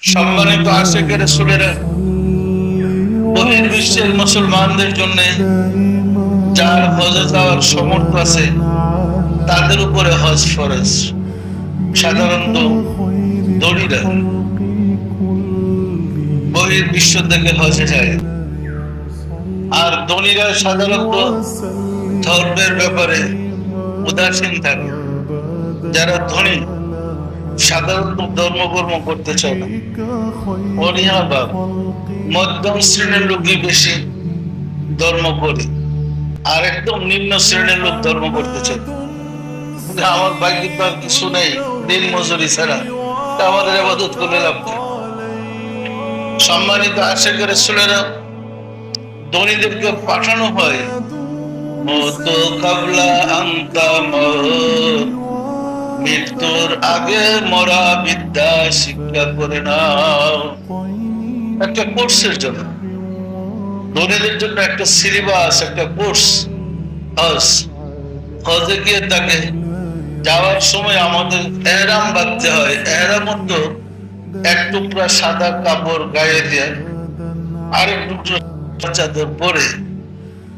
সম্মানিত আশিক রাসূলেরা, বহির্বিশ্বের মুসলমানদের জন্য যার হজে যাওয়ার সামর্থ্য আছে তাদের উপরে হজ ফরজ। সাধারণত দড়িরা বহির্বিশ্ব থেকে হজে যায়, আর ধনীরা সাধারণত ধর্মের ব্যাপারে উদাসীন থাকে। যারা ধনী সাধারণত ধর্মকর্ম করতে চায় না, অনীহা মধ্যম শ্রেণীর লোকই বেশি ধর্ম করে, আর একদম নিম্ন শ্রেণীর লোক ধর্ম করতে চায়। আমার বাইক কিছু নেই, দিন মজুরি ছাড়া আমাদের ইবাদত করে লাভ নেই। সম্মানিত আশিক রাসূলেরা, ধনীদেরকে পাঠানো হয় মতো কাবলা আনতা মৃত্যুর আগে মরা বিদ্যা শিক্ষা করে নাও। একটা কোর্সের জন্য, ধনীদের জন্য একটা সিলেবাস, একটা কোর্স হজ। হজে গিয়ে তাকে যাওয়ার সময় আমাদের এহরাম বাঁধতে হয়। এহরাম মতো এক টুকরা সাদা কাপড় গায়ে দিয়ে আরেক টুকরা চাদর পরে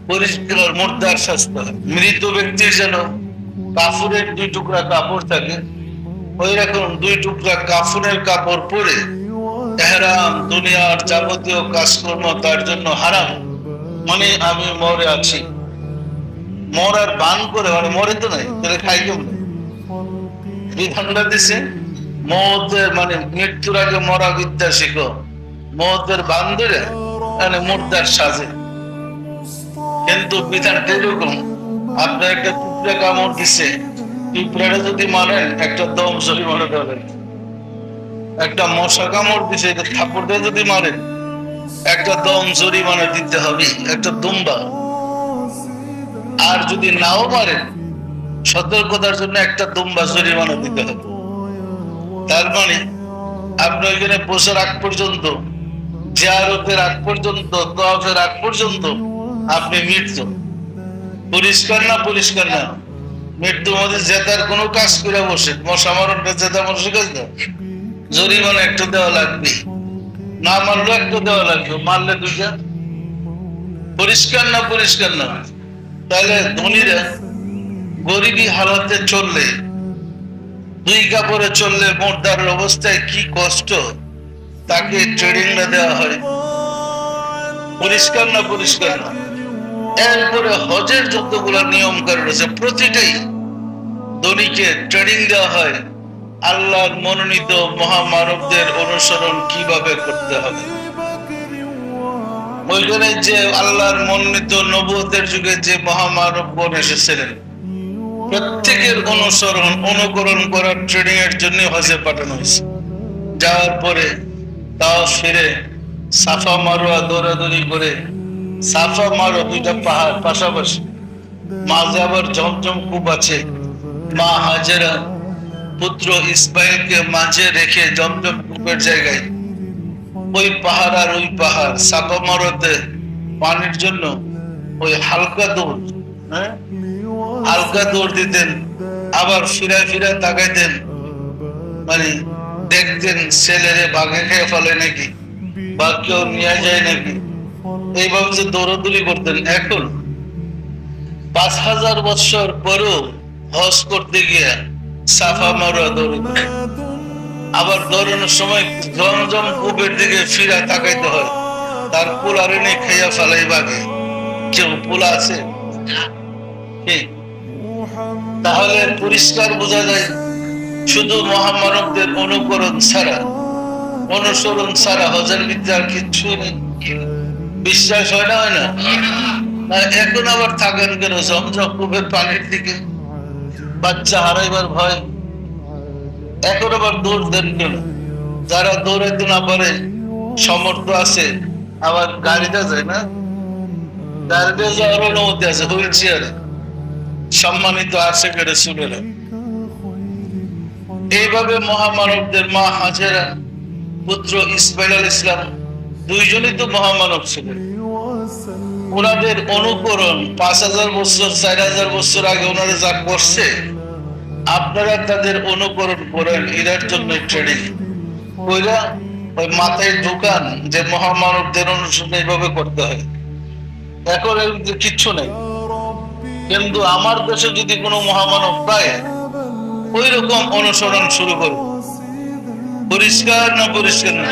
পরিষ্কার মুর্দার শাস্তি হয়। মৃত ব্যক্তির যেন কাফনের দুই টুকরা কাপড় থাকে, ওই রকম দুই টুকরা কাফনের কাপড় পরে এহরাম। দুনিয়ার যাবতীয় কাজকর্ম তার জন্য হারাম। মানে আমি মরে আছি, মরার বান করে, মানে মরে তো নাই, তাহলে খাই কেমন? বিধানটা দিছে মৌতের, মানে মৃত্যুর আগে মরা বিদ্যা শিখো। মৌতের বান ধরে মানে মুর্দার সাজে। কিন্তু বিধানটা এরকম, আপনার একটা টুকরা কামড় দিছে, টুকরাটা যদি মানেন একটা দম জরিমানা দেবেন। একটা মশা কামড় দিছে, এটা থাপড়টা যদি মারেন একটা দম জরিমানা দিতে হবে, একটা দুম্বা। আর যদি নাও মারেন সতর্কতার জন্য একটা দুম্বা জরিমানা দিতে হবে। তার মানে আপনি ওইখানে বসার আগ পর্যন্ত, জিয়ারতের আগ পর্যন্ত, তওয়াফের আগ পর্যন্ত আপনি মৃত্যু পরিষ্কার না, পরিষ্কার না। মৃত্যুর মধ্যে জেতার কোনো কাজ করে বসে, মশা মারণটা জেতা মানুষের কাজ না, জরিমানা একটু দেওয়া লাগবে। না মারলেও একটু দেওয়া লাগবে, মারলে দুইটা। পরিষ্কার না, পরিষ্কার না। তাহলে ধনীরা গরিবী হালাতে চললে, দুই কাপড়ে চললে, মুর্দার অবস্থায় কি কষ্ট, তাকে ট্রেনিং না দেওয়া হয়। পরিষ্কার না, পরিষ্কার না। এরপরে হজের যতগুলো নিয়ম কানুন রয়েছে প্রতিটাই ধনীকে ট্রেনিং দেওয়া হয় আল্লাহর মনোনীত মহামানবদের অনুসরণ কিভাবে করতে হবে। ওইখানে যে আল্লাহর মনোনীত নবুয়তের যুগে যে মহামানবগণ এসেছিলেন, প্রত্যেকের অনুসরণ অনুকরণ করার ট্রেনিং এর জন্য হজে পাঠানো হয়েছে। যাওয়ার পরে তাও ফিরে সাফা মারোয়া দৌড়াদৌড়ি করে, সাফা মারো দুইটা পাহাড় পাশাপাশি, মাঝে আবার জমজম কূপ আছে। মা হাজেরা পুত্র ইসমাইলকে মাঝে রেখে জমজম কূপের জায়গায় ওই পাহাড় আর ওই পাহাড়, সাফা মারোতে পানির জন্য ওই হালকা দৌড়, হালকা দৌড় দিতেন। আবার ফিরা ফিরা তাকাইতেন, মানে দেখতেন ছেলেরে বাঘে খেয়ে ফেলে নাকি, বা কেউ নিয়ে যায় নাকি। এইভাবে যে দৌড়াদৌড়ি করতেন। এখন ৫,০০০ বছর পরেও হজ করতে গিয়ে সাফা মারোয়া দৌড়ে, আবার দৌড়ানোর সময় জমজম কূপের দিকে ফিরা তাকাইতে হয়। তার পোলারে নেই, খাইয়া ফেলাই বাঘে। কেউ পোলা আছে? তাহলে পরিষ্কার বোঝা যায় শুধু মহামানবদের অনুকরণ ছাড়া, অনুসরণ ছাড়া হজের বিদ্যা আর কিচ্ছু নেই। বিশ্বাস হয় না, হয় না? এখন আবার থাকেন কেন জমজম কূপের পানির দিকে? বাচ্চা হারাইবার ভয়। এখন আবার দৌড় দেন কেন? যারা দৌড়াইতে না পারে, সমর্থ আছে, আবার গাড়িটা যায় না, গাড়িতে যাওয়ার অনুমতি আছে, হুইল চেয়ারে। সম্মানিত আশিক রাসূলেরা, এইভাবে মহামানবদের মা হাজেরা পুত্র ইসমাইল আলাইহিস সালাম দুইজনই তো মহামানব ছিলেন। ওনাদের অনুকরণ ৫,০০০ বছর ৪,০০০ বছর আগে ওনারা যা করছে, আপনারা তাদের অনুকরণ করেন। এটার জন্য ট্রেনিং কইরা ওই মাথায় ঢুকান যে মহামানবদের অনুসরণ এইভাবে করতে হয়। এখন কিচ্ছু নেই, কিন্তু আমার দেশে যদি কোনো মহামানব পায় ওই রকম অনুসরণ শুরু করবে। পরিষ্কার না পরিষ্কার না?